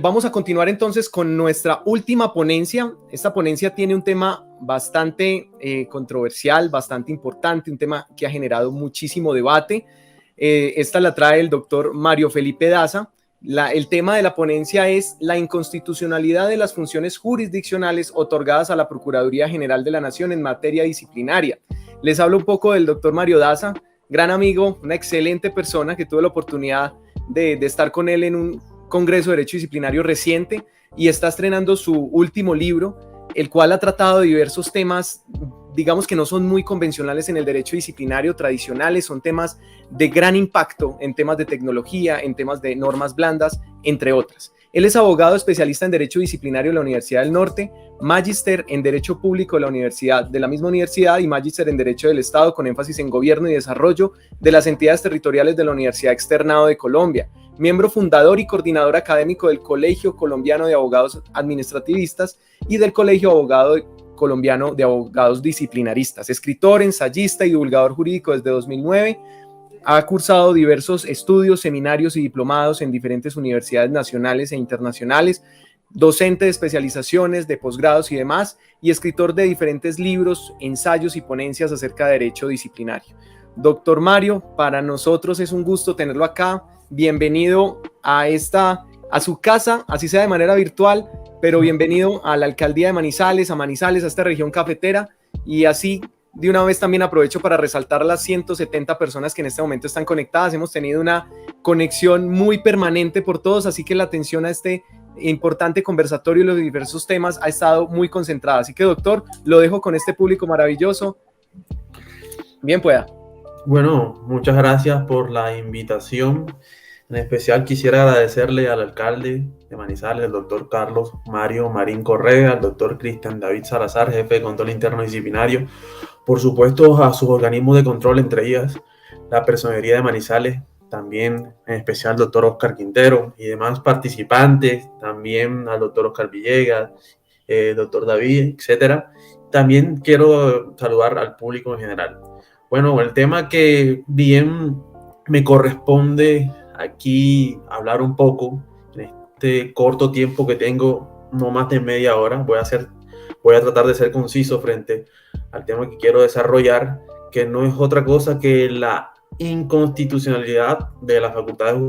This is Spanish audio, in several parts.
Vamos a continuar entonces con nuestra última ponencia. Esta ponencia tiene un tema bastante controversial, bastante importante, un tema que ha generado muchísimo debate. Esta la trae el doctor Mario Felipe Daza. El tema de la ponencia es la inconstitucionalidad de las funciones jurisdiccionales otorgadas a la Procuraduría General de la Nación en materia disciplinaria. Les hablo un poco del doctor Mario Daza, gran amigo, una excelente persona que tuve la oportunidad de estar con él en un Congreso de Derecho Disciplinario reciente y está estrenando su último libro, el cual ha tratado diversos temas, digamos que no son muy convencionales en el derecho disciplinario tradicionales, son temas de gran impacto en temas de tecnología, en temas de normas blandas, entre otras. Él es abogado especialista en Derecho Disciplinario de la Universidad del Norte, magíster en Derecho Público de la misma universidad y magíster en Derecho del Estado con énfasis en Gobierno y Desarrollo de las entidades territoriales de la Universidad Externado de Colombia, miembro fundador y coordinador académico del Colegio Colombiano de Abogados Administrativistas y del Colegio Colombiano de Abogados Disciplinaristas, escritor, ensayista y divulgador jurídico desde 2009. Ha cursado diversos estudios, seminarios y diplomados en diferentes universidades nacionales e internacionales, docente de especializaciones, de posgrados y demás, y escritor de diferentes libros, ensayos y ponencias acerca de derecho disciplinario. Doctor Mario, para nosotros es un gusto tenerlo acá. Bienvenido a su casa, así sea de manera virtual, pero bienvenido a la alcaldía de Manizales, a esta región cafetera, y así de una vez también aprovecho para resaltar las 170 personas que en este momento están conectadas. Hemos tenido una conexión muy permanente por todos, así que la atención a este importante conversatorio y los diversos temas ha estado muy concentrada. Así que, doctor, lo dejo con este público maravilloso. Bien pueda. Bueno, muchas gracias por la invitación. En especial quisiera agradecerle al alcalde de Manizales, el doctor Carlos Mario Marín Correa, al doctor Cristian David Salazar, jefe de control interno disciplinario, por supuesto a sus organismos de control, entre ellas la Personería de Manizales, también en especial al doctor Oscar Quintero y demás participantes, también al doctor Oscar Villegas, doctor David, etcétera. También quiero saludar al público en general. Bueno, el tema que bien me corresponde aquí hablar un poco en este corto tiempo que tengo, no más de media hora. Voy a tratar de ser conciso frente al tema que quiero desarrollar, que no es otra cosa que la inconstitucionalidad de las facultades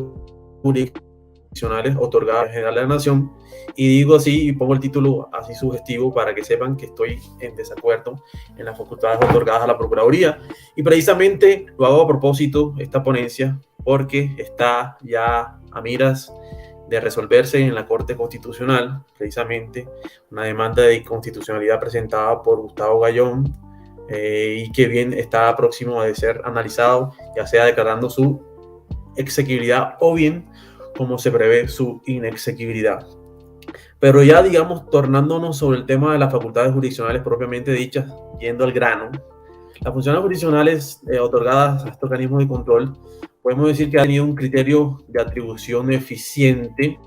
jurisdiccionales otorgadas al General de la Nación. Y digo así y pongo el título así sugestivo para que sepan que estoy en desacuerdo en las facultades otorgadas a la Procuraduría. Y precisamente lo hago a propósito, esta ponencia, porque está ya a miras de resolverse en la Corte Constitucional, precisamente una demanda de inconstitucionalidad presentada por Gustavo Gayón, y que bien está próximo a ser analizado, ya sea declarando su exequibilidad o bien como se prevé su inexequibilidad. Pero ya, digamos, tornándonos sobre el tema de las facultades jurisdiccionales propiamente dichas, yendo al grano, las funciones jurisdiccionales otorgadas a estos organismos de control, podemos decir que ha tenido un criterio de atribución eficiente,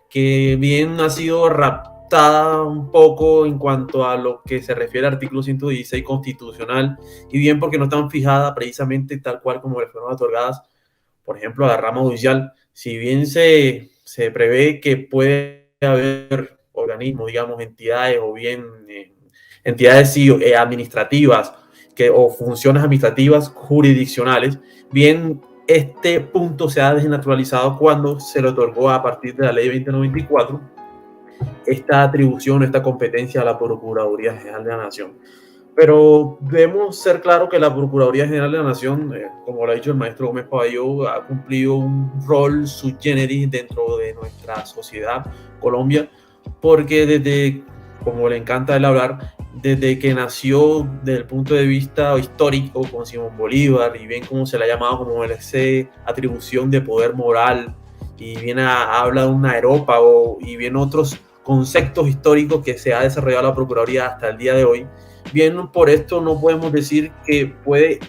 que bien ha sido raptada un poco en cuanto a lo que se refiere al artículo 116 constitucional, y bien porque no están fijadas precisamente tal cual como le fueron otorgadas, por ejemplo, a la rama judicial. Si bien se prevé que puede haber organismos, digamos, entidades o bien entidades administrativas o funciones administrativas jurisdiccionales, bien este punto se ha desnaturalizado cuando se le otorgó a partir de la ley 2094 esta atribución, esta competencia a la Procuraduría General de la Nación. Pero debemos ser claros que la Procuraduría General de la Nación, como lo ha dicho el maestro Gómez Paballó, ha cumplido un rol sui generis dentro de nuestra sociedad Colombia, porque desde, como le encanta él hablar, desde que nació desde el punto de vista histórico con Simón Bolívar, y bien como se le ha llamado como esa atribución de poder moral, y bien habla de un aerópago, y bien otros conceptos históricos que se ha desarrollado la Procuraduría hasta el día de hoy. Bien, por esto no podemos decir que puede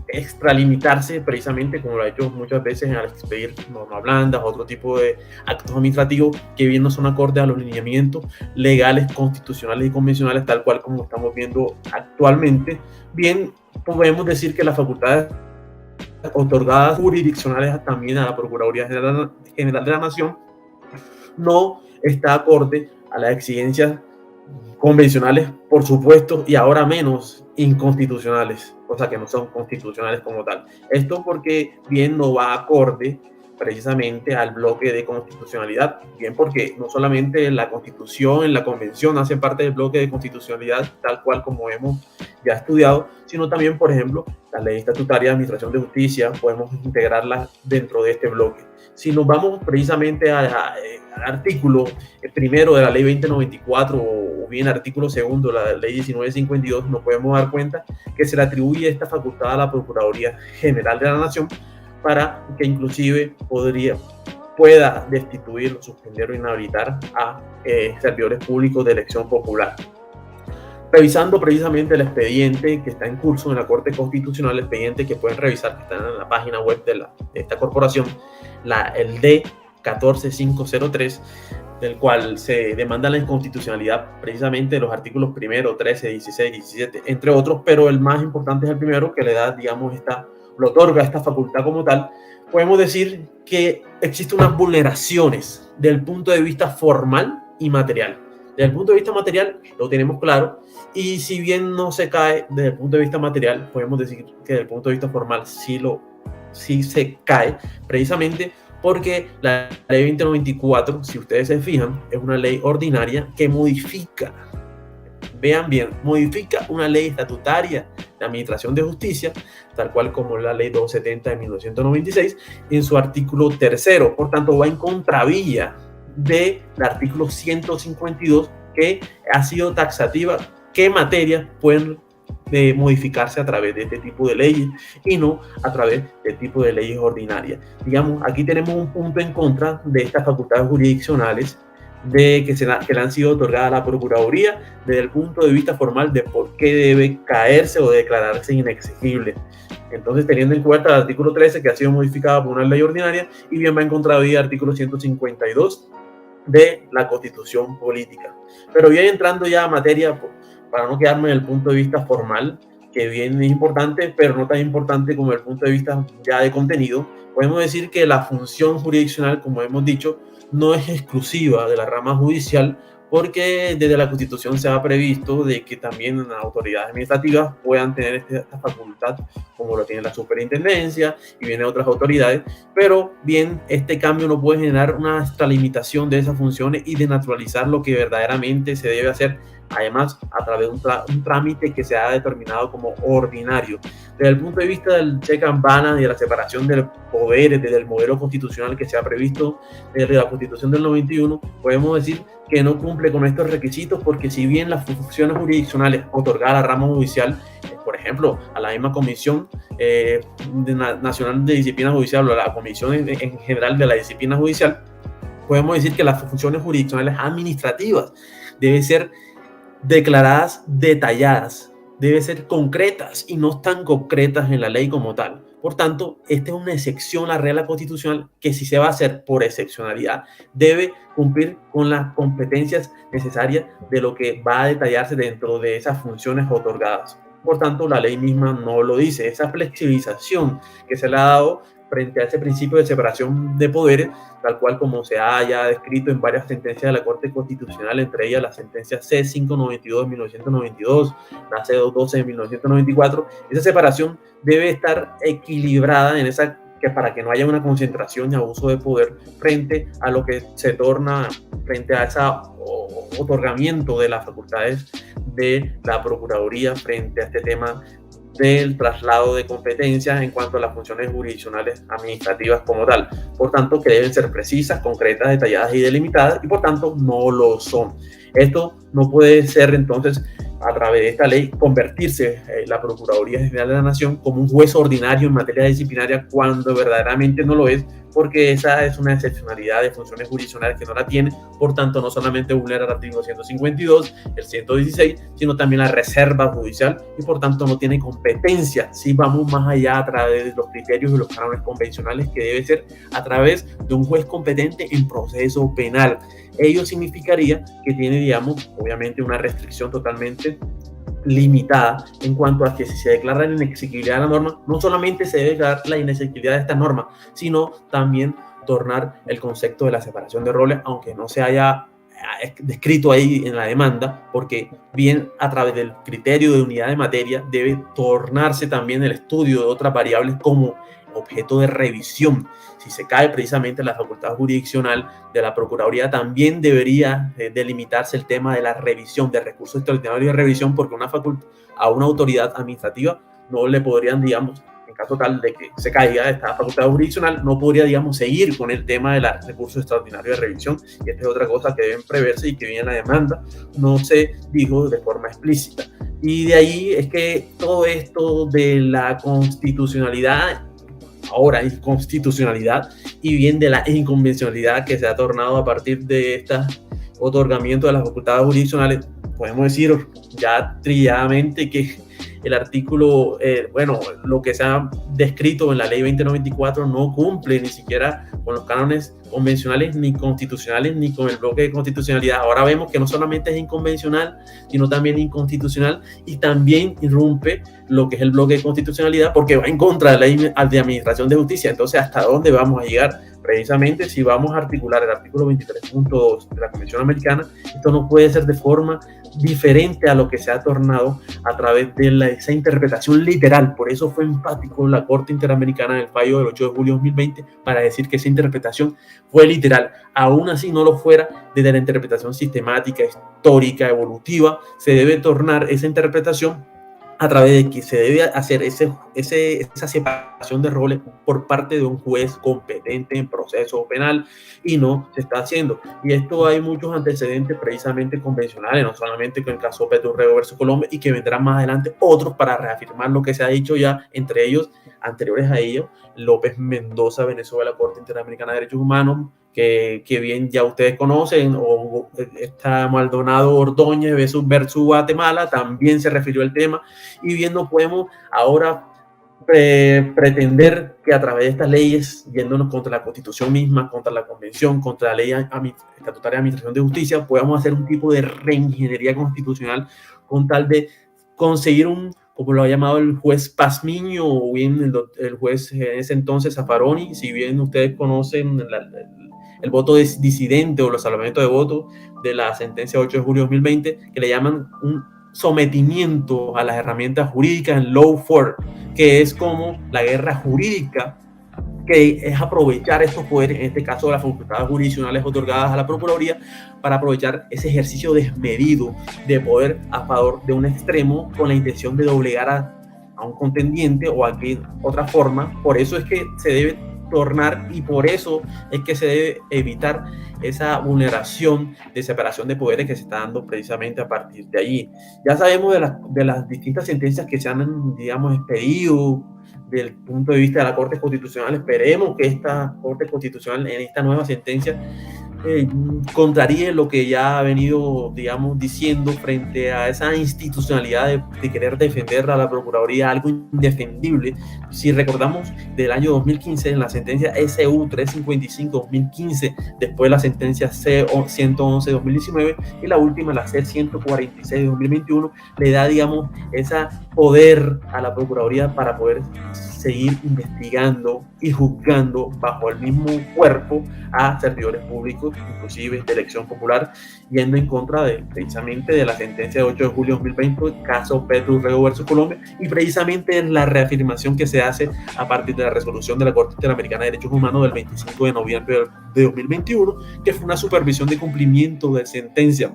extralimitarse precisamente, como lo ha hecho muchas veces, al expedir normas blandas, otro tipo de actos administrativos que bien no son acordes a los lineamientos legales, constitucionales y convencionales, tal cual como estamos viendo actualmente. Bien, podemos decir que las facultades otorgadas jurisdiccionales también a la Procuraduría General de la Nación no está acorde a las exigencias convencionales, por supuesto, y ahora menos inconstitucionales, o sea que no son constitucionales como tal. Esto porque bien no va acorde precisamente al bloque de constitucionalidad, bien porque no solamente la Constitución, la Convención hacen parte del bloque de constitucionalidad, tal cual como hemos ya estudiado, sino también, por ejemplo, la Ley Estatutaria de Administración de Justicia, podemos integrarla dentro de este bloque. Si nos vamos precisamente al artículo primero de la Ley 2094 o bien artículo segundo de la Ley 1952, nos podemos dar cuenta que se le atribuye esta facultad a la Procuraduría General de la Nación para que inclusive pueda destituir, suspender o inhabilitar a servidores públicos de elección popular. Revisando precisamente el expediente que está en curso en la Corte Constitucional, el expediente que pueden revisar, que está en la página web de esta corporación, el D14503, del cual se demanda la inconstitucionalidad precisamente de los artículos 1, 13, 16, 17, entre otros, pero el más importante es el primero, que le da, digamos, lo otorga esta facultad como tal. Podemos decir que existen unas vulneraciones desde el punto de vista formal y material. Desde el punto de vista material lo tenemos claro, y si bien no se cae desde el punto de vista material, podemos decir que desde el punto de vista formal sí se cae, precisamente porque la ley 2094, si ustedes se fijan, es una ley ordinaria que modifica, vean bien, modifica una ley estatutaria de administración de justicia, tal cual como la ley 270 de 1996, en su artículo 3. Por tanto, va en contravía del artículo 152, que ha sido taxativa qué materias pueden modificarse a través de este tipo de leyes y no a través de tipo de leyes ordinarias. Digamos, aquí tenemos un punto en contra de estas facultades jurisdiccionales que le han sido otorgadas a la Procuraduría desde el punto de vista formal de por qué debe caerse o declararse inexegible. Entonces, teniendo en cuenta el artículo 13, que ha sido modificado por una ley ordinaria, y bien va en contravía del artículo 152 de la Constitución Política. Pero bien, entrando ya a materia, para no quedarme en el punto de vista formal, que bien es importante, pero no tan importante como el punto de vista ya de contenido, podemos decir que la función jurisdiccional, como hemos dicho, no es exclusiva de la rama judicial, porque desde la Constitución se ha previsto de que también las autoridades administrativas puedan tener esta facultad, como lo tiene la superintendencia y vienen otras autoridades, pero bien, este cambio no puede generar una extralimitación de esas funciones y denaturalizar lo que verdaderamente se debe hacer, además a través de un trámite que se ha determinado como ordinario. Desde el punto de vista del check and balance y de la separación de poderes desde el modelo constitucional que se ha previsto desde la Constitución del 91, podemos decir que no cumple con estos requisitos, porque si bien las funciones jurisdiccionales otorgadas a la rama judicial, por ejemplo, a la misma Comisión Nacional de Disciplina Judicial o a la Comisión en general de la Disciplina Judicial, podemos decir que las funciones jurisdiccionales administrativas deben ser declaradas, detalladas, deben ser concretas y no tan concretas en la ley como tal. Por tanto, esta es una excepción a la regla constitucional que, si se va a hacer por excepcionalidad, debe cumplir con las competencias necesarias de lo que va a detallarse dentro de esas funciones otorgadas. Por tanto, la ley misma no lo dice. Esa flexibilización que se le ha dado frente a ese principio de separación de poderes, tal cual como se ha ya descrito en varias sentencias de la Corte Constitucional, entre ellas la sentencia C592 de 1992, la C212 de 1994, esa separación debe estar equilibrada en para que no haya una concentración y abuso de poder frente a lo que se torna, frente a ese otorgamiento de las facultades de la Procuraduría frente a este tema del traslado de competencias en cuanto a las funciones jurisdiccionales administrativas como tal. Por tanto, que deben ser precisas, concretas, detalladas y delimitadas, y por tanto no lo son. Esto no puede ser entonces, a través de esta ley, convertirse la Procuraduría General de la Nación como un juez ordinario en materia disciplinaria, cuando verdaderamente no lo es, porque esa es una excepcionalidad de funciones jurisdiccionales que no la tiene. Por tanto, no solamente vulnera el artículo 152, el 116, sino también la reserva judicial, y por tanto no tiene competencia si vamos más allá a través de los criterios y los cánones convencionales, que debe ser a través de un juez competente en proceso penal. Ello significaría que tiene, digamos, obviamente una restricción totalmente limitada en cuanto a que, si se declara la inexequibilidad de la norma, no solamente se debe declarar la inexequibilidad de esta norma, sino también tornar el concepto de la separación de roles, aunque no se haya descrito ahí en la demanda, porque bien a través del criterio de unidad de materia debe tornarse también el estudio de otras variables como objeto de revisión. Si se cae precisamente la facultad jurisdiccional de la Procuraduría, también debería delimitarse el tema de la revisión, de recursos extraordinarios de revisión, porque a una autoridad administrativa no le podrían, digamos, en caso tal de que se caiga esta facultad jurisdiccional, no podría, digamos, seguir con el tema de los recursos extraordinarios de revisión, y esta es otra cosa que deben preverse y que viene en la demanda, no se dijo de forma explícita. Y de ahí es que todo esto de la constitucionalidad, ahora inconstitucionalidad, y bien de la inconvencionalidad que se ha tornado a partir de este otorgamiento de las facultades jurisdiccionales, podemos decir ya trilladamente que el artículo, lo que se ha descrito en la ley 2094 no cumple ni siquiera con los cánones convencionales ni constitucionales ni con el bloque de constitucionalidad. Ahora vemos que no solamente es inconvencional, sino también inconstitucional, y también irrumpe lo que es el bloque de constitucionalidad porque va en contra de la ley de administración de justicia. Entonces, ¿hasta dónde vamos a llegar? Precisamente si vamos a articular el artículo 23.2 de la Convención Americana, esto no puede ser de forma diferente a lo que se ha tornado a través de esa interpretación literal. Por eso fue enfático la Corte Interamericana en el fallo del 8 de julio de 2020 para decir que esa interpretación fue literal. Aún así no lo fuera, desde la interpretación sistemática, histórica, evolutiva, se debe tornar esa interpretación a través de que se debe hacer esa separación de roles por parte de un juez competente en proceso penal, y no se está haciendo. Y esto hay muchos antecedentes precisamente convencionales, no solamente con el caso Peturrego versus Colombia, y que vendrán más adelante otros para reafirmar lo que se ha dicho ya, entre ellos, anteriores a ellos, López Mendoza, Venezuela, Corte Interamericana de Derechos Humanos, que bien ya ustedes conocen, o está Maldonado Ordóñez versus Guatemala, también se refirió al tema, y bien no podemos ahora pretender que a través de estas leyes, yéndonos contra la Constitución misma, contra la Convención, contra la Ley Estatutaria de Administración de Justicia, podamos hacer un tipo de reingeniería constitucional con tal de conseguir como lo ha llamado el juez Pazmiño, o bien el juez en ese entonces Zaffaroni, si bien ustedes conocen el voto disidente o los salvamentos de voto de la sentencia 8 de julio de 2020, que le llaman un sometimiento a las herramientas jurídicas en lawfare, que es como la guerra jurídica, que es aprovechar estos poderes, en este caso las facultades jurisdiccionales otorgadas a la Procuraduría, para aprovechar ese ejercicio desmedido de poder a favor de un extremo con la intención de doblegar a un contendiente o a otra forma. Por eso es que se debe tornar, y por eso es que se debe evitar esa vulneración de separación de poderes que se está dando precisamente a partir de allí. Ya sabemos de las distintas sentencias que se han, digamos, expedido desde el punto de vista de la Corte Constitucional. Esperemos que esta Corte Constitucional en esta nueva sentencia contraríe lo que ya ha venido, digamos, diciendo frente a esa institucionalidad de querer defender a la Procuraduría, algo indefendible. Si recordamos del año 2015, en la sentencia SU 355-2015, después la sentencia C-111-2019 y la última, la C-146-2021, le da, digamos, ese poder a la Procuraduría para poder seguir investigando y juzgando bajo el mismo cuerpo a servidores públicos, inclusive de elección popular, yendo en contra precisamente de la sentencia de 8 de julio de 2020, caso Peturrego versus Colombia, y precisamente en la reafirmación que se hace a partir de la resolución de la Corte Interamericana de Derechos Humanos del 25 de noviembre de 2021, que fue una supervisión de cumplimiento de sentencia,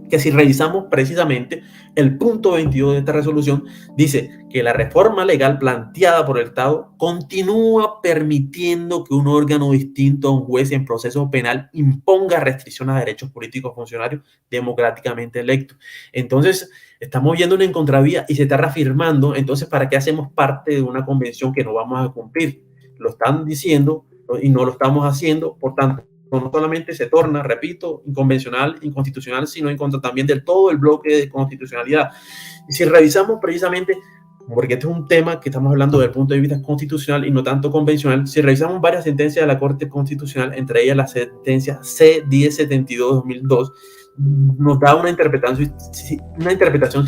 que si revisamos precisamente el punto 22 de esta resolución, dice que la reforma legal planteada por el Estado continúa permitiendo que un órgano distinto a un juez en proceso penal imponga restricciones a derechos políticos funcionarios democráticamente electos. Entonces, estamos viendo una contravía y se está reafirmando. Entonces, ¿para qué hacemos parte de una convención que no vamos a cumplir? Lo están diciendo y no lo estamos haciendo, por tanto, no solamente se torna, repito, inconvencional, inconstitucional, sino en contra también del todo el bloque de constitucionalidad. Y si revisamos precisamente, porque este es un tema que estamos hablando desde el punto de vista constitucional y no tanto convencional, si revisamos varias sentencias de la Corte Constitucional, entre ellas la sentencia C-1072-2002, nos da una interpretación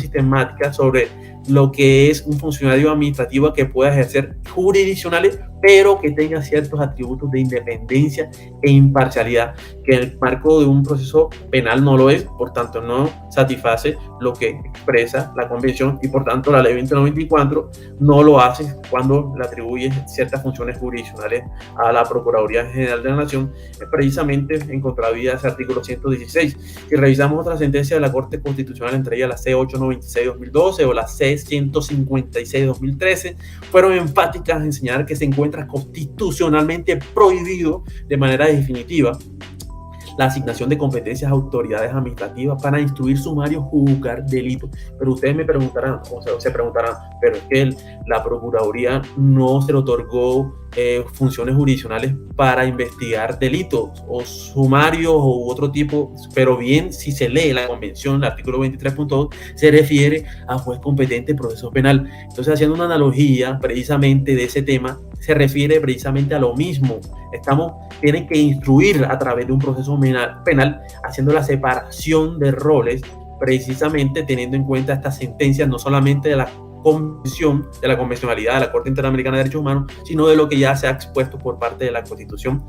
sistemática sobre lo que es un funcionario administrativo que pueda ejercer jurisdiccionales, pero que tenga ciertos atributos de independencia e imparcialidad, que en el marco de un proceso penal no lo es, por tanto no satisface lo que expresa la Convención y por tanto la Ley 2094 no lo hace cuando le atribuye ciertas funciones jurisdiccionales a la Procuraduría General de la Nación, precisamente en contravía de ese artículo 116. Si revisamos otra sentencia de la Corte Constitucional, entre ellas la C896-2012 o la C156-2013, fueron enfáticas en señalar que se encuentra constitucionalmente prohibido de manera definitiva la asignación de competencias a autoridades administrativas para instruir sumarios, juzgar delitos. Pero ustedes me preguntarán, o sea, se preguntarán, pero es que la Procuraduría no se le otorgó funciones jurisdiccionales para investigar delitos o sumarios u otro tipo, pero bien, si se lee la Convención, el artículo 23.2, se refiere a juez competente en proceso penal. Entonces, haciendo una analogía precisamente de ese tema, se refiere precisamente a lo mismo. Tienen que instruir a través de un proceso penal, haciendo la separación de roles, precisamente teniendo en cuenta estas sentencias, no solamente de la Convención, de la convencionalidad de la Corte Interamericana de Derechos Humanos, sino de lo que ya se ha expuesto por parte de la Constitución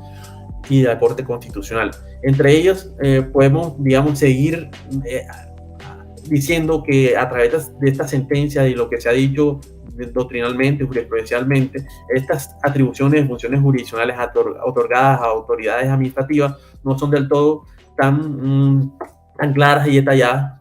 y de la Corte Constitucional. Entre ellos, podemos, digamos, seguir diciendo que a través de esta sentencia y lo que se ha dicho doctrinalmente, jurisprudencialmente, estas atribuciones de funciones jurisdiccionales otorgadas a autoridades administrativas no son del todo tan claras y detalladas.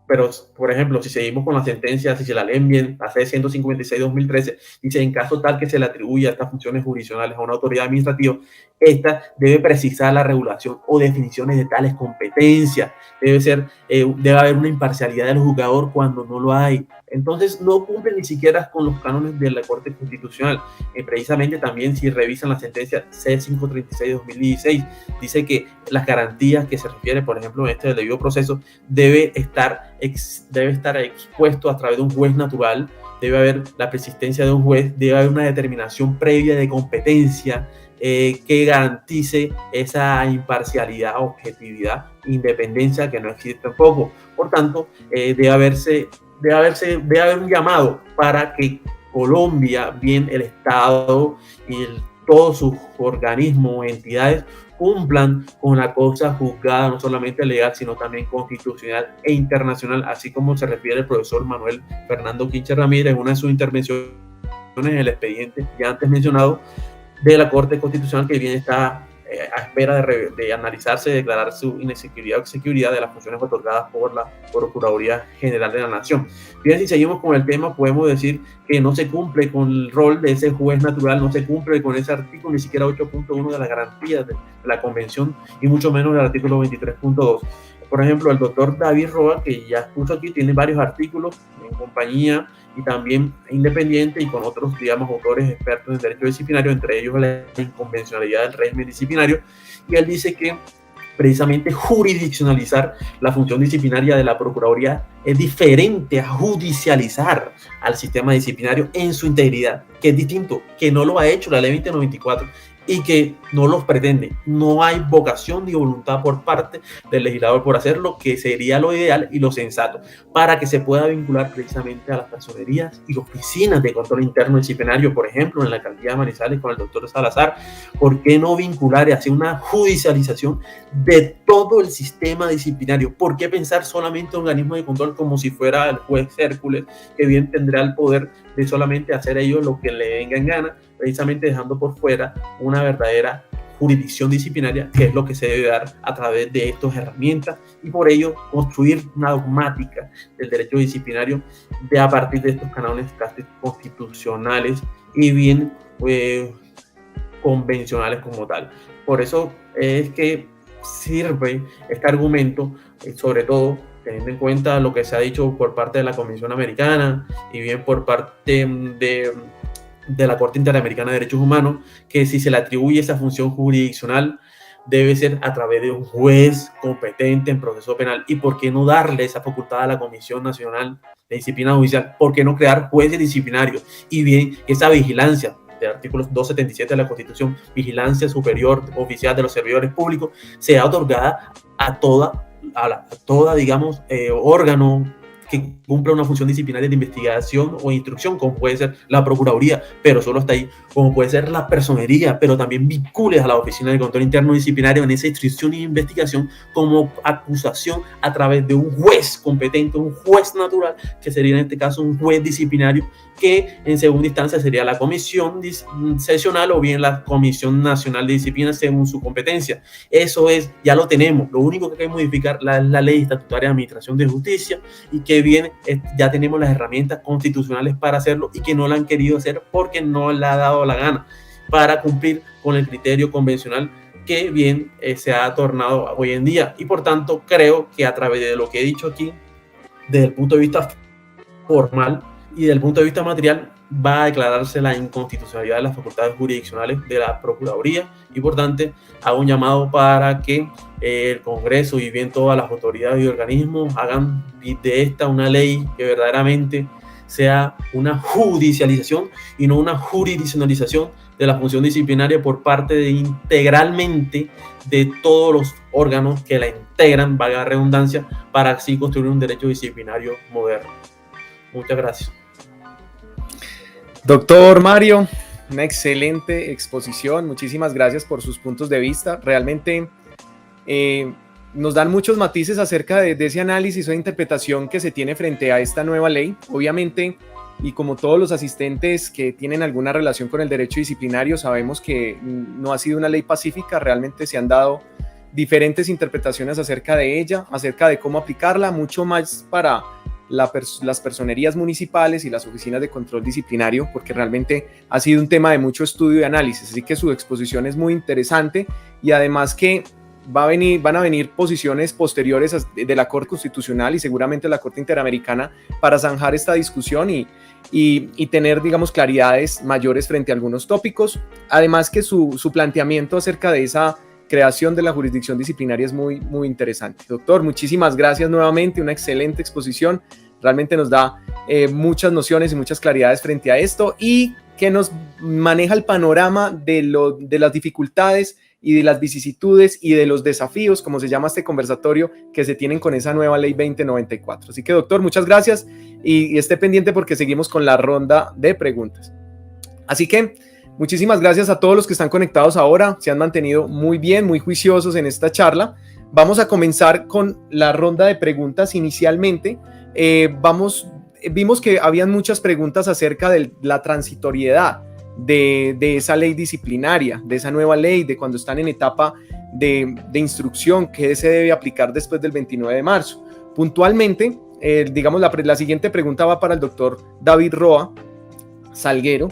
Pero, por ejemplo, si seguimos con la sentencia, si se la leen bien, la C156-2013, dice, en caso tal que se le atribuya estas funciones jurisdiccionales a una autoridad administrativa, esta debe precisar la regulación o definiciones de tales competencias. Debe haber una imparcialidad del juzgador cuando no lo hay. Entonces, no cumple ni siquiera con los cánones de la Corte Constitucional. Precisamente también, si revisan la sentencia C536-2016, dice que las garantías que se refiere, por ejemplo, en este del debido proceso, debe estar expuesto a través de un juez natural, debe haber la persistencia de un juez, debe haber una determinación previa de competencia que garantice esa imparcialidad, objetividad, independencia que no existe tampoco. Por tanto, debe haber un llamado para que Colombia, bien el Estado y todos sus organismos, entidades, cumplan con la cosa juzgada, no solamente legal, sino también constitucional e internacional, así como se refiere el profesor Manuel Fernando Quinche Ramírez en una de sus intervenciones en el expediente ya antes mencionado de la Corte Constitucional, que bien está a espera de analizarse y declarar su inexequibilidad o exequibilidad de las funciones otorgadas por la Procuraduría General de la Nación. Bien, si seguimos con el tema, podemos decir que no se cumple con el rol de ese juez natural, no se cumple con ese artículo, ni siquiera 8.1 de las garantías de la Convención, y mucho menos el artículo 23.2. Por ejemplo, el doctor David Roa, que ya expuso aquí, tiene varios artículos en compañía y también independiente y con otros, digamos, autores expertos en derecho disciplinario, entre ellos la inconvencionalidad del régimen disciplinario, y él dice que precisamente jurisdiccionalizar la función disciplinaria de la Procuraduría es diferente a judicializar al sistema disciplinario en su integridad, que es distinto, que no lo ha hecho la Ley 2094 y que no los pretende. No hay vocación ni voluntad por parte del legislador por hacerlo, que sería lo ideal y lo sensato, para que se pueda vincular precisamente a las personerías y oficinas de control interno disciplinario, por ejemplo, en la alcaldía de Manizales con el doctor Salazar. ¿Por qué no vincular y hacer una judicialización de todo el sistema disciplinario? ¿Por qué pensar solamente un organismo de control como si fuera el juez Hércules, que bien tendrá el poder de solamente hacer ellos lo que le venga en gana, precisamente dejando por fuera una verdadera jurisdicción disciplinaria, que es lo que se debe dar a través de estas herramientas, y por ello construir una dogmática del derecho disciplinario a partir de estos cánones constitucionales y bien convencionales como tal. Por eso es que sirve este argumento, sobre todo teniendo en cuenta lo que se ha dicho por parte de la Comisión Americana y bien por parte de la Corte Interamericana de Derechos Humanos, que si se le atribuye esa función jurisdiccional debe ser a través de un juez competente en proceso penal. ¿Y por qué no darle esa facultad a la Comisión Nacional de Disciplina Judicial? ¿Por qué no crear jueces disciplinarios? Y bien, esa vigilancia del artículo 277 de la Constitución, vigilancia superior oficial de los servidores públicos, sea otorgada a a toda, digamos, órgano que cumpla una función disciplinaria de investigación o instrucción, como puede ser la Procuraduría, pero solo está ahí, como puede ser la Personería, pero también vincules a la Oficina de Control Interno Disciplinario en esa instrucción e investigación como acusación a través de un juez competente, un juez natural, que sería en este caso un juez disciplinario, que en segunda instancia sería la comisión sesional o bien la Comisión Nacional de Disciplina según su competencia. Eso es, ya lo tenemos. Lo único que hay que modificar la Ley Estatutaria de Administración de Justicia, y que bien, ya tenemos las herramientas constitucionales para hacerlo y que no lo han querido hacer porque no le ha dado la gana para cumplir con el criterio convencional que bien se ha tornado hoy en día. Y por tanto creo que a través de lo que he dicho aquí, desde el punto de vista formal y desde el punto de vista material, va a declararse la inconstitucionalidad de las facultades jurisdiccionales de la Procuraduría, y por tanto hago un llamado para que el Congreso y bien todas las autoridades y organismos hagan de esta una ley que verdaderamente sea una judicialización y no una jurisdiccionalización de la función disciplinaria por parte integralmente de todos los órganos que la integran, valga la redundancia, para así construir un derecho disciplinario moderno. Muchas gracias. Doctor Mario, una excelente exposición. Muchísimas gracias por sus puntos de vista. Realmente nos dan muchos matices acerca de ese análisis o interpretación que se tiene frente a esta nueva ley. Obviamente, y como todos los asistentes que tienen alguna relación con el derecho disciplinario, sabemos que no ha sido una ley pacífica. Realmente se han dado diferentes interpretaciones acerca de ella, acerca de cómo aplicarla, mucho más para las personerías municipales y las oficinas de control disciplinario, porque realmente ha sido un tema de mucho estudio y análisis. Así que su exposición es muy interesante, y además que van a venir posiciones posteriores de la Corte Constitucional y seguramente la Corte Interamericana para zanjar esta discusión y tener, digamos, claridades mayores frente a algunos tópicos. Además que su planteamiento acerca de esa creación de la jurisdicción disciplinaria es muy, muy interesante. Doctor, muchísimas gracias nuevamente, una excelente exposición, realmente nos da muchas nociones y muchas claridades frente a esto, y que nos maneja el panorama de las dificultades y de las vicisitudes y de los desafíos, como se llama este conversatorio, que se tienen con esa nueva ley 2094. Así que, doctor, muchas gracias, y esté pendiente porque seguimos con la ronda de preguntas. Así que muchísimas gracias a todos los que están conectados ahora, se han mantenido muy bien, muy juiciosos en esta charla. Vamos a comenzar con la ronda de preguntas inicialmente. Vimos que habían muchas preguntas acerca de la transitoriedad de esa ley disciplinaria, de esa nueva ley, de cuando están en etapa de instrucción, que se debe aplicar después del 29 de marzo. Puntualmente, digamos, la siguiente pregunta va para el doctor David Roa Salguero.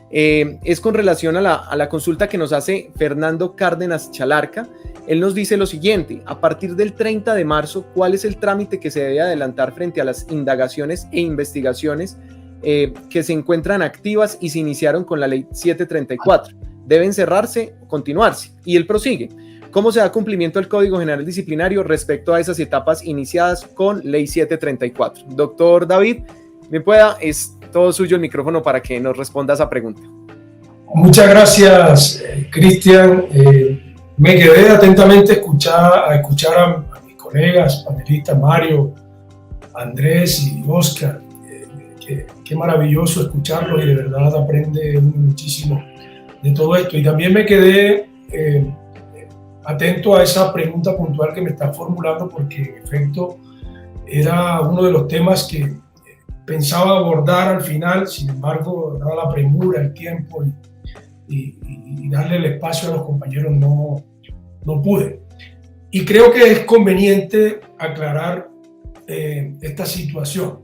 Es con relación a la consulta que nos hace Fernando Cárdenas Chalarca. Él nos dice lo siguiente: a partir del 30 de marzo, ¿cuál es el trámite que se debe adelantar frente a las indagaciones e investigaciones que se encuentran activas y se iniciaron con la ley 734? ¿Deben cerrarse o continuarse? Y él prosigue: ¿cómo se da cumplimiento al Código General Disciplinario respecto a esas etapas iniciadas con ley 734? Doctor David, ¿me pueda? Es todo suyo el micrófono para que nos responda a esa pregunta. Muchas gracias, Cristian. Me quedé atentamente a escuchar a mis colegas, panelistas, Mario, Andrés y Oscar. Qué maravilloso escucharlos, y de verdad aprende muchísimo de todo esto. Y también me quedé atento a esa pregunta puntual que me están formulando, porque en efecto era uno de los temas que pensaba abordar al final. Sin embargo, dada la premura, el tiempo y darle el espacio a los compañeros, no pude. Y creo que es conveniente aclarar esta situación.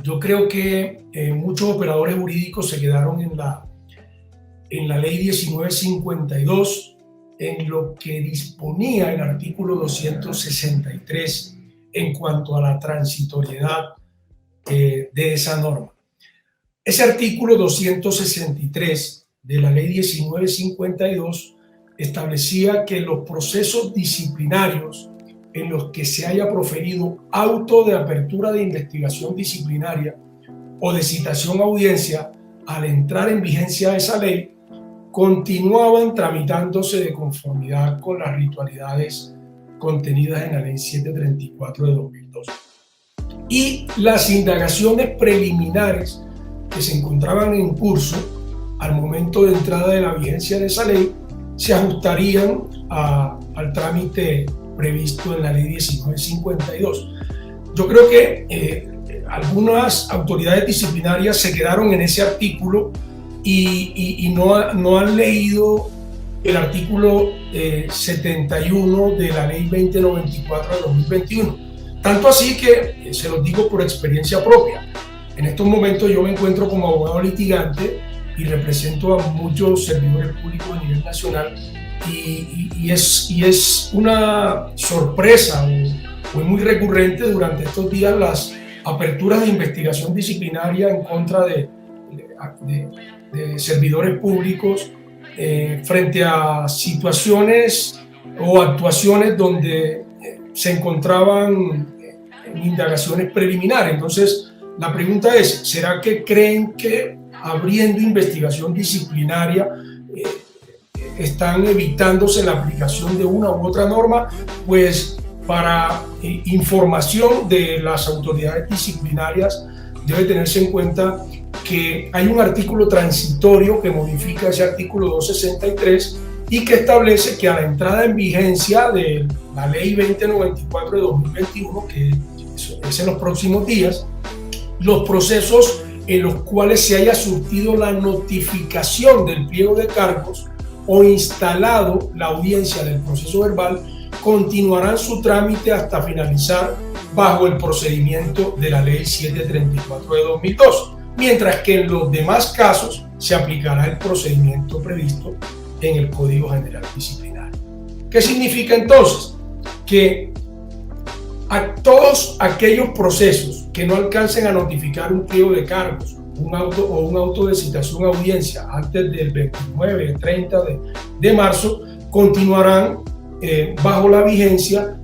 Yo creo que muchos operadores jurídicos se quedaron en la ley 1952, en lo que disponía el artículo 263 en cuanto a la transitoriedad de esa norma. Ese artículo 263 de la ley 1952 establecía que los procesos disciplinarios en los que se haya proferido auto de apertura de investigación disciplinaria o de citación a audiencia, al entrar en vigencia esa ley, continuaban tramitándose de conformidad con las ritualidades contenidas en la Ley 734 de 2002. Y las indagaciones preliminares que se encontraban en curso al momento de entrada de la vigencia de esa ley se ajustarían al trámite previsto en la Ley 1952. Yo creo que algunas autoridades disciplinarias se quedaron en ese artículo y no han leído el artículo 71 de la Ley 2094 de 2021. Tanto así que se los digo por experiencia propia. En estos momentos yo me encuentro como abogado litigante y represento a muchos servidores públicos a nivel nacional y es una sorpresa o muy recurrente durante estos días las aperturas de investigación disciplinaria en contra de servidores públicos frente a situaciones o actuaciones donde se encontraban indagaciones preliminares. Entonces, la pregunta es, ¿será que creen que abriendo investigación disciplinaria están evitándose la aplicación de una u otra norma? Pues para información de las autoridades disciplinarias debe tenerse en cuenta que hay un artículo transitorio que modifica ese artículo 263 y que establece que a la entrada en vigencia de la Ley 2094 de 2021, que es en los próximos días, los procesos en los cuales se haya surtido la notificación del pliego de cargos o instalado la audiencia del proceso verbal continuarán su trámite hasta finalizar bajo el procedimiento de la Ley 734 de 2002, mientras que en los demás casos se aplicará el procedimiento previsto en el Código General Disciplinario. ¿Qué significa entonces? Que a todos aquellos procesos que no alcancen a notificar un pliego de cargos, un auto de citación a audiencia antes del 29, 30 de marzo, continuarán bajo la vigencia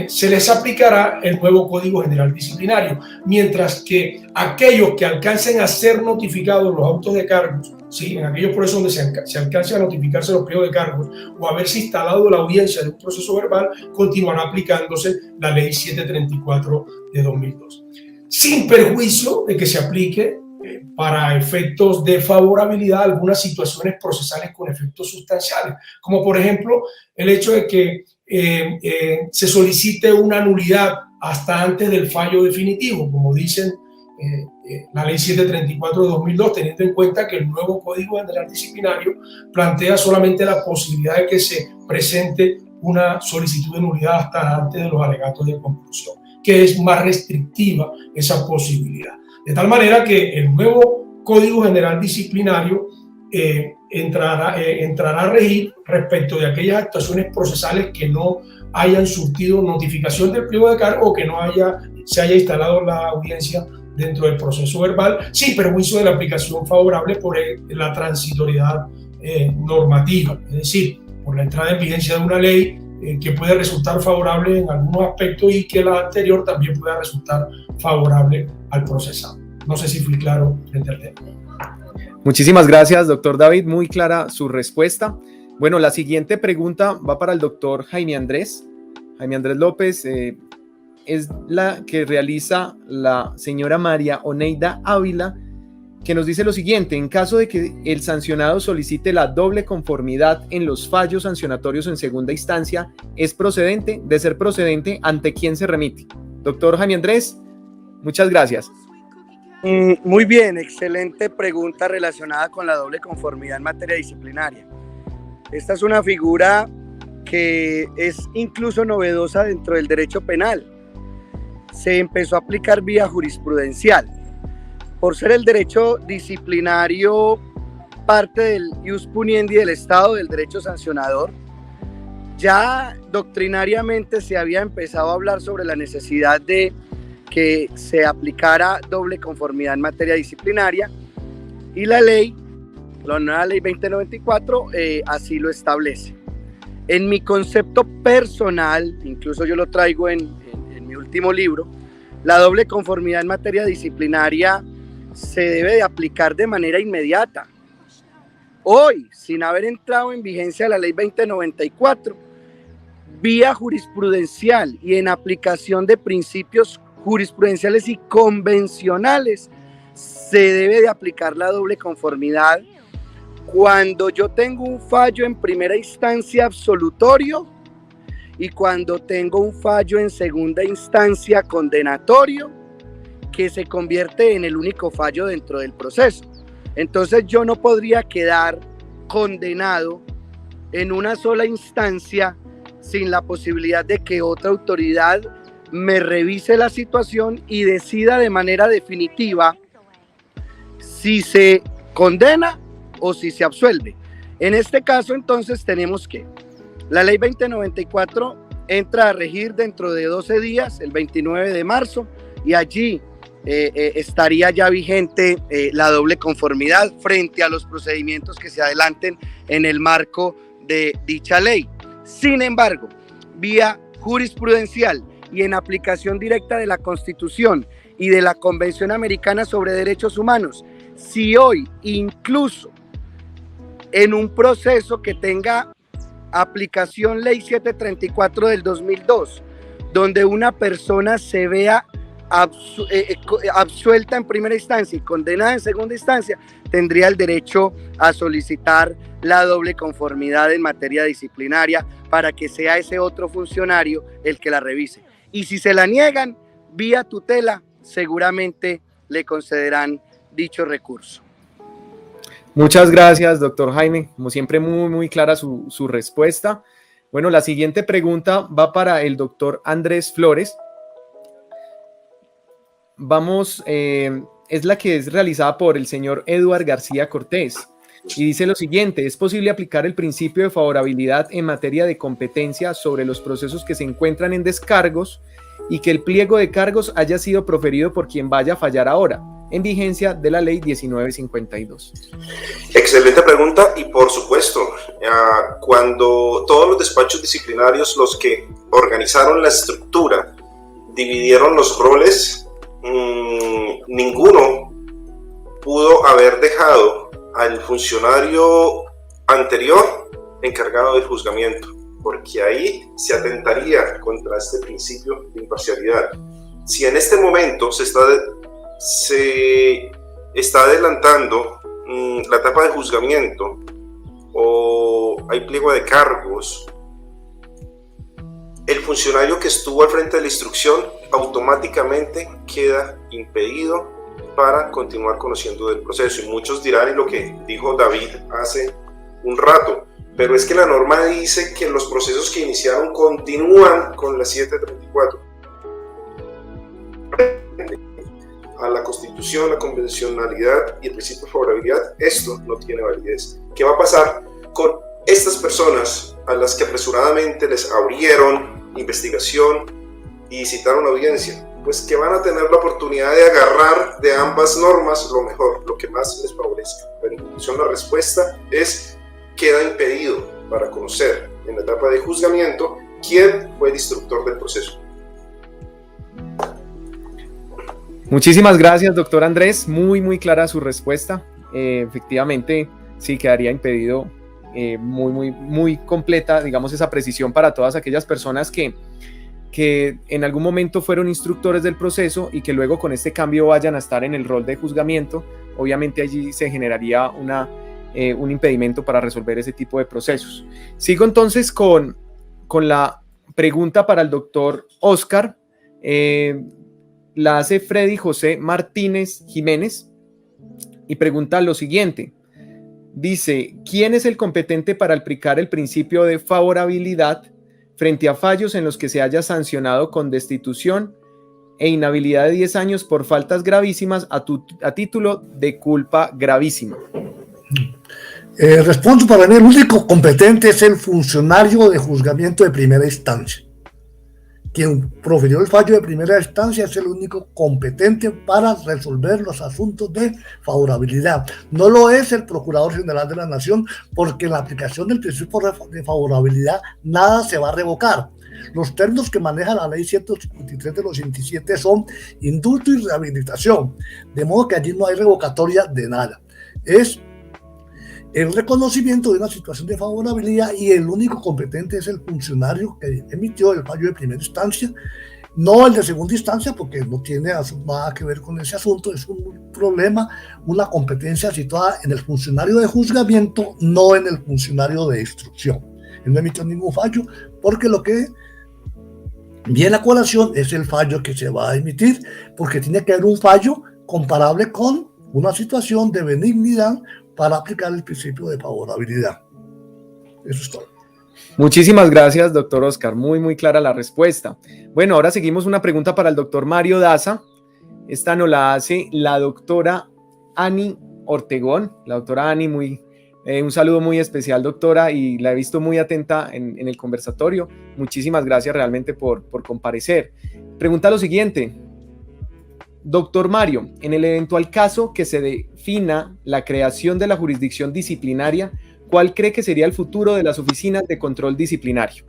se les aplicará el nuevo Código General Disciplinario, mientras que aquellos que alcancen a ser notificados los autos de cargos, ¿sí? En aquellos procesos donde se alcance a notificarse los pliegos de cargos o haberse instalado la audiencia de un proceso verbal, continuará aplicándose la Ley 734 de 2002, sin perjuicio de que se aplique para efectos de favorabilidad algunas situaciones procesales con efectos sustanciales, como por ejemplo el hecho de que se solicite una nulidad hasta antes del fallo definitivo, como dicen la Ley 734 de 2002, teniendo en cuenta que el nuevo Código General Disciplinario plantea solamente la posibilidad de que se presente una solicitud de nulidad hasta antes de los alegatos de conclusión, que es más restrictiva esa posibilidad. De tal manera que el nuevo Código General Disciplinario entrará a regir respecto de aquellas actuaciones procesales que no hayan surtido notificación del pliego de cargo o que no se haya instalado la audiencia dentro del proceso verbal, sin perjuicio de la aplicación favorable por la transitoriedad normativa, es decir, por la entrada en vigencia de una ley que puede resultar favorable en algunos aspectos y que la anterior también pueda resultar favorable al procesado. No sé si fui claro frente al tema. Muchísimas gracias, doctor David. Muy clara su respuesta. Bueno, la siguiente pregunta va para el doctor Jaime Andrés. Jaime Andrés López es la que realiza la señora María Oneida Ávila, que nos dice lo siguiente: en caso de que el sancionado solicite la doble conformidad en los fallos sancionatorios en segunda instancia, ¿es procedente? De ser procedente, ¿ante quién se remite? Doctor Jaime Andrés, muchas gracias. Muy bien, excelente pregunta relacionada con la doble conformidad en materia disciplinaria. Esta es una figura que es incluso novedosa dentro del derecho penal. Se empezó a aplicar vía jurisprudencial. Por ser el derecho disciplinario parte del ius puniendi del Estado, del derecho sancionador, ya doctrinariamente se había empezado a hablar sobre la necesidad de que se aplicara doble conformidad en materia disciplinaria y la nueva ley 2094 así lo establece. En mi concepto personal, incluso yo lo traigo en mi último libro, la doble conformidad en materia disciplinaria se debe de aplicar de manera inmediata. hoy, sin haber entrado en vigencia la ley 2094, vía jurisprudencial y en aplicación de principios jurisprudenciales y convencionales, se debe de aplicar la doble conformidad cuando yo tengo un fallo en primera instancia absolutorio y cuando tengo un fallo en segunda instancia condenatorio que se convierte en el único fallo dentro del proceso. Entonces yo no podría quedar condenado en una sola instancia sin la posibilidad de que otra autoridad me revise la situación y decida de manera definitiva si se condena o si se absuelve. En este caso, entonces, tenemos que la ley 2094 entra a regir dentro de 12 días, el 29 de marzo, y allí estaría ya vigente la doble conformidad frente a los procedimientos que se adelanten en el marco de dicha ley. Sin embargo, vía jurisprudencial y en aplicación directa de la Constitución y de la Convención Americana sobre Derechos Humanos, si hoy, incluso en un proceso que tenga aplicación Ley 734 del 2002, donde una persona se vea absuelta en primera instancia y condenada en segunda instancia, tendría el derecho a solicitar la doble conformidad en materia disciplinaria para que sea ese otro funcionario el que la revise. Y si se la niegan, vía tutela, seguramente le concederán dicho recurso. Muchas gracias, doctor Jaime. Como siempre, muy clara su respuesta. Bueno, la siguiente pregunta va para el doctor Andrés Flores. Vamos, es la que es realizada por el señor Eduard García Cortés. Y dice lo siguiente: ¿es posible aplicar el principio de favorabilidad en materia de competencia sobre los procesos que se encuentran en descargos y que el pliego de cargos haya sido proferido por quien vaya a fallar ahora, en vigencia de la ley 1952? Excelente pregunta, y por supuesto, cuando todos los despachos disciplinarios, los que organizaron la estructura, dividieron los roles, ninguno pudo haber dejado al funcionario anterior encargado del juzgamiento, porque ahí se atentaría contra este principio de imparcialidad. Si en este momento se está adelantando la etapa de juzgamiento o hay pliego de cargos, el funcionario que estuvo al frente de la instrucción automáticamente queda impedido para continuar conociendo del proceso. Y muchos dirán, y lo que dijo David hace un rato, pero es que la norma dice que los procesos que iniciaron continúan con la 734. A la Constitución, la convencionalidad y el principio de favorabilidad, esto no tiene validez. ¿Qué va a pasar con estas personas a las que apresuradamente les abrieron investigación y citaron audiencia? Pues que van a tener la oportunidad de agarrar de ambas normas lo mejor, lo que más les favorezca. Pero en conclusión, la respuesta es: queda impedido para conocer en la etapa de juzgamiento quién fue el instructor del proceso. Muchísimas gracias, doctor Andrés. Muy clara su respuesta. Efectivamente, sí, quedaría impedido. Muy completa, digamos, esa precisión para todas aquellas personas que en algún momento fueron instructores del proceso y que luego con este cambio vayan a estar en el rol de juzgamiento. Obviamente allí se generaría un impedimento para resolver ese tipo de procesos. Sigo entonces con la pregunta para el doctor Oscar. La hace Freddy José Martínez Jiménez y pregunta lo siguiente. Dice: ¿quién es el competente para aplicar el principio de favorabilidad frente a fallos en los que se haya sancionado con destitución e inhabilidad de 10 años por faltas gravísimas a título de culpa gravísima? Respondo, para mí el único competente es el funcionario de juzgamiento de primera instancia. Quien profirió el fallo de primera instancia es el único competente para resolver los asuntos de favorabilidad. No lo es el Procurador General de la Nación, porque en la aplicación del principio de favorabilidad nada se va a revocar. Los términos que maneja la ley 153 de los 87 son indulto y rehabilitación, de modo que allí no hay revocatoria de nada. Es el reconocimiento de una situación de favorabilidad y el único competente es el funcionario que emitió el fallo de primera instancia, no el de segunda instancia, porque no tiene nada que ver con ese asunto. Es un problema, una competencia situada en el funcionario de juzgamiento, no en el funcionario de instrucción. Él no emitió ningún fallo, porque lo que viene a colación es el fallo que se va a emitir, porque tiene que haber un fallo comparable con una situación de benignidad para aplicar el principio de favorabilidad. Eso es todo. Muchísimas gracias, doctor Oscar. Muy clara la respuesta. Bueno, ahora seguimos una pregunta para el doctor Mario Daza. Esta nos la hace la doctora Ani Ortegón. La doctora Ani, un saludo muy especial, doctora, y la he visto muy atenta en el conversatorio. Muchísimas gracias realmente por comparecer. Pregunta lo siguiente. Doctor Mario, en el eventual caso que se defina la creación de la jurisdicción disciplinaria, ¿cuál cree que sería el futuro de las oficinas de control disciplinario?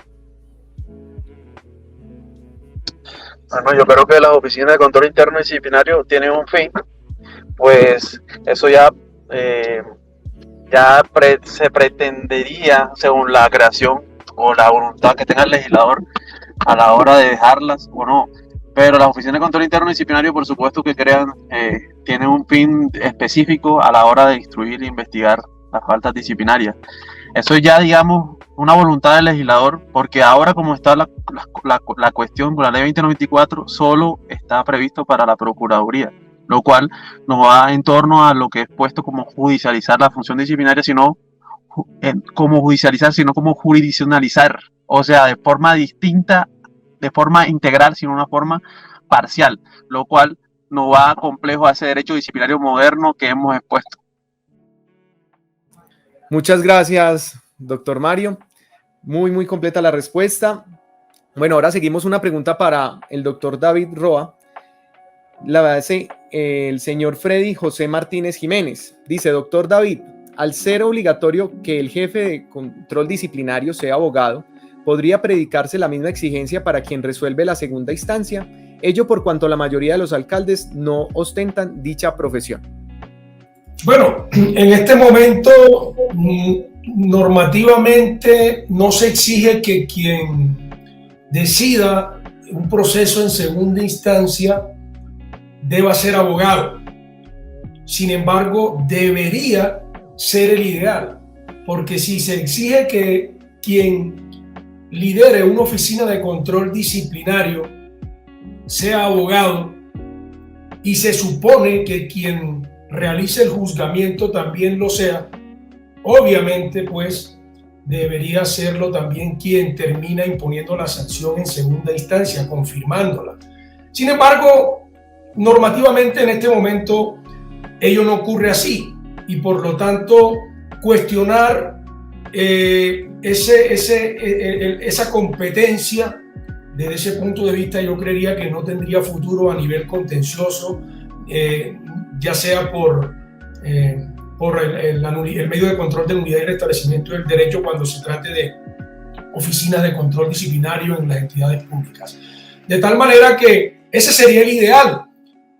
Bueno, yo creo que las oficinas de control interno disciplinario tienen un fin, pues eso se pretendería, según la creación o la voluntad que tenga el legislador a la hora de dejarlas o no. Pero las oficinas de control interno disciplinario, por supuesto que tienen un fin específico a la hora de instruir e investigar las faltas disciplinarias. Eso ya, digamos, una voluntad del legislador, porque ahora como está la cuestión con la ley 2094, solo está previsto para la Procuraduría, lo cual no va en torno a lo que es puesto como judicializar la función disciplinaria, sino como judicializar, sino como jurisdiccionalizar, o sea, de forma distinta, de forma integral, sino una forma parcial, lo cual no va complejo a ese derecho disciplinario moderno que hemos expuesto. Muchas gracias, doctor Mario. Muy completa la respuesta. Bueno, ahora seguimos una pregunta para el doctor David Roa. La hace el señor Freddy José Martínez Jiménez. Dice, doctor David, al ser obligatorio que el jefe de control disciplinario sea abogado, ¿podría predicarse la misma exigencia para quien resuelve la segunda instancia? Ello por cuanto la mayoría de los alcaldes no ostentan dicha profesión. Bueno, en este momento normativamente no se exige que quien decida un proceso en segunda instancia deba ser abogado. Sin embargo, debería ser el ideal, porque si se exige que quien lidere una oficina de control disciplinario sea abogado y se supone que quien realice el juzgamiento también lo sea, obviamente pues debería serlo también quien termina imponiendo la sanción en segunda instancia, confirmándola. Sin embargo, normativamente en este momento ello no ocurre así y por lo tanto cuestionar esa competencia desde ese punto de vista yo creería que no tendría futuro a nivel contencioso, ya sea por el medio de control de unidad y restablecimiento del derecho cuando se trate de oficinas de control disciplinario en las entidades públicas. De tal manera que ese sería el ideal.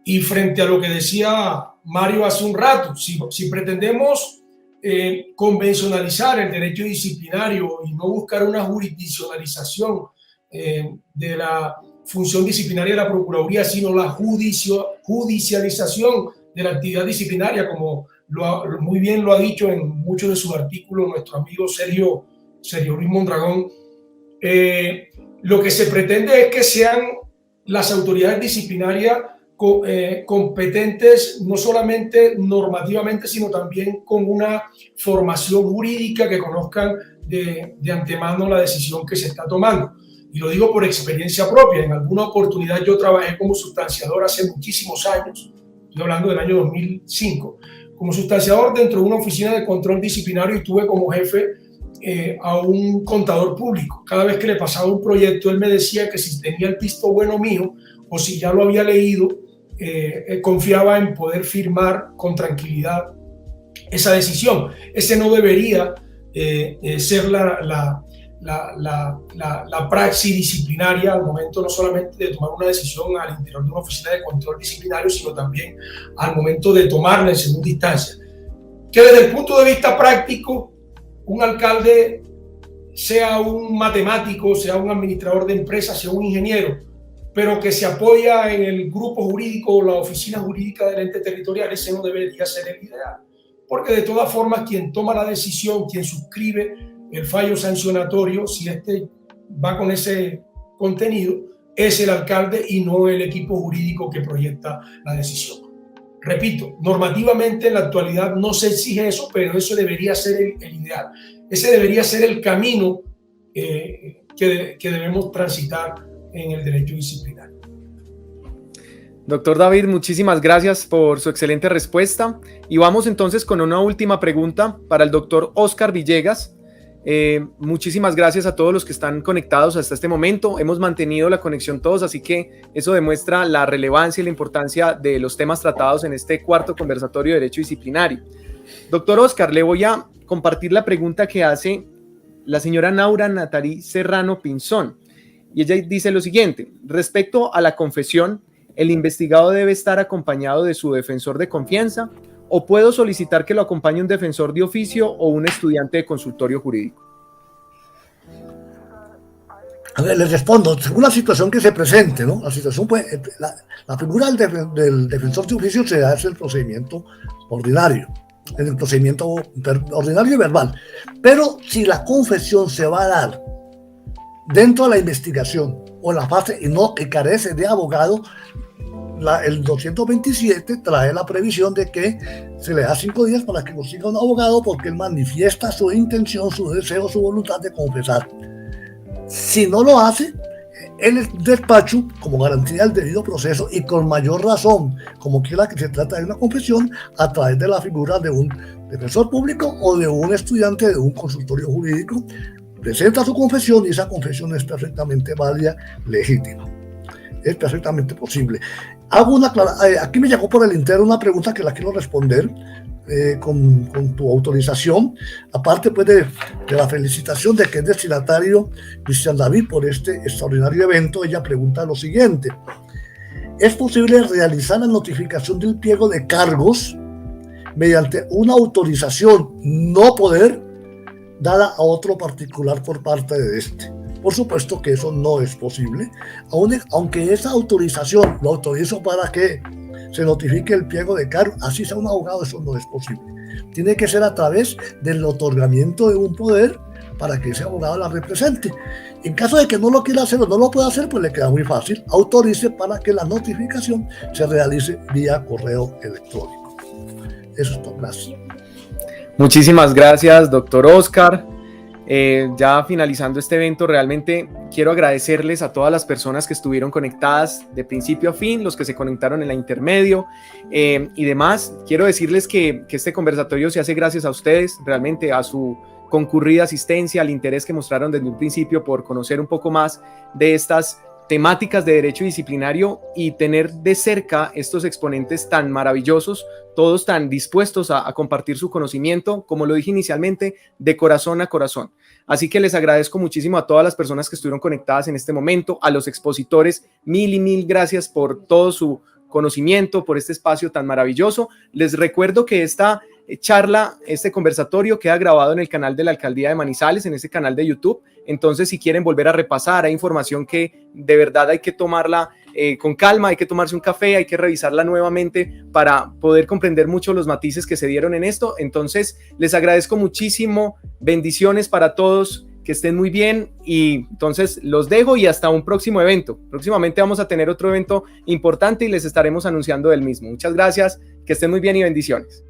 Y frente a lo que decía Mario hace un rato, si pretendemos convencionalizar el derecho disciplinario y no buscar una jurisdiccionalización de la función disciplinaria de la Procuraduría, sino la judicialización de la actividad disciplinaria, como muy bien lo ha dicho en muchos de sus artículos nuestro amigo Sergio Luis Mondragón, lo que se pretende es que sean las autoridades disciplinarias competentes no solamente normativamente, sino también con una formación jurídica que conozcan de antemano la decisión que se está tomando. Y lo digo por experiencia propia. En alguna oportunidad yo trabajé como sustanciador hace muchísimos años, estoy hablando del año 2005, como sustanciador dentro de una oficina de control disciplinario y tuve como jefe a un contador público. Cada vez que le pasaba un proyecto, él me decía que si tenía el visto bueno mío o si ya lo había leído, confiaba en poder firmar con tranquilidad esa decisión. Ese no debería ser la praxis disciplinaria al momento no solamente de tomar una decisión al interior de una oficina de control disciplinario, sino también al momento de tomarla en segunda instancia. que desde el punto de vista práctico, un alcalde sea un matemático, sea un administrador de empresas, sea un ingeniero, pero que se apoya en el grupo jurídico o la oficina jurídica del ente territorial, ese no debería ser el ideal. Porque de todas formas, quien toma la decisión, quien suscribe el fallo sancionatorio, si este va con ese contenido, es el alcalde y no el equipo jurídico que proyecta la decisión. Repito, normativamente en la actualidad no se exige eso, pero eso debería ser el ideal. Ese debería ser el camino que debemos transitar en el derecho disciplinario. Doctor David, muchísimas gracias por su excelente respuesta. Y vamos entonces con una última pregunta para el doctor Oscar Villegas. Muchísimas gracias a todos los que están conectados hasta este momento. Hemos mantenido la conexión todos, así que eso demuestra la relevancia y la importancia de los temas tratados en este cuarto conversatorio de Derecho Disciplinario. Doctor Oscar, le voy a compartir la pregunta que hace la señora Naura Natarí Serrano Pinzón. Y ella dice lo siguiente: respecto a la confesión, ¿el investigado debe estar acompañado de su defensor de confianza o puedo solicitar que lo acompañe un defensor de oficio o un estudiante de consultorio jurídico? A ver, les respondo, según la situación que se presente, ¿no? La situación puede, la figura del defensor de oficio se hace el procedimiento ordinario, el procedimiento ordinario y verbal. Pero si la confesión se va a dar dentro de la investigación o en la fase y no que carece de abogado, el 227 trae la previsión de que se le da 5 días para que consiga un abogado porque él manifiesta su intención, su deseo, su voluntad de confesar. Si no lo hace, el despacho, como garantía del debido proceso y con mayor razón, como quiera que se trata de una confesión, a través de la figura de un defensor público o de un estudiante de un consultorio jurídico, presenta su confesión y esa confesión es perfectamente válida, legítima. Es perfectamente posible. Aquí me llegó por el interno una pregunta que la quiero responder con tu autorización. Aparte pues de la felicitación de que es destinatario Cristian David por este extraordinario evento, ella pregunta lo siguiente: ¿es posible realizar la notificación del pliego de cargos mediante una autorización no poder dada a otro particular por parte de este? Por supuesto que eso no es posible, aunque esa autorización lo autorizo para que se notifique el pliego de cargo, así sea un abogado, eso no es posible. Tiene que ser a través del otorgamiento de un poder para que ese abogado la represente. En caso de que no lo quiera hacer o no lo pueda hacer, pues le queda muy fácil, autorice para que la notificación se realice vía correo electrónico. Eso es todo, gracias. Muchísimas gracias, doctor Oscar. Ya finalizando este evento, realmente quiero agradecerles a todas las personas que estuvieron conectadas de principio a fin, los que se conectaron en la intermedio y demás. Quiero decirles que este conversatorio se hace gracias a ustedes, realmente a su concurrida asistencia, al interés que mostraron desde un principio por conocer un poco más de estas temáticas de derecho disciplinario y tener de cerca estos exponentes tan maravillosos, todos tan dispuestos a compartir su conocimiento, como lo dije inicialmente, de corazón a corazón. Así que les agradezco muchísimo a todas las personas que estuvieron conectadas en este momento, a los expositores, mil y mil gracias por todo su conocimiento, por este espacio tan maravilloso. Les recuerdo que esta charla, este conversatorio queda grabado en el canal de la Alcaldía de Manizales, en ese canal de YouTube. Entonces, si quieren volver a repasar, hay información que de verdad hay que tomarla con calma, hay que tomarse un café, hay que revisarla nuevamente para poder comprender mucho los matices que se dieron en esto. Entonces, les agradezco muchísimo, bendiciones para todos, que estén muy bien y entonces los dejo y hasta un próximo evento. Próximamente vamos a tener otro evento importante y les estaremos anunciando del mismo. Muchas gracias, que estén muy bien y bendiciones.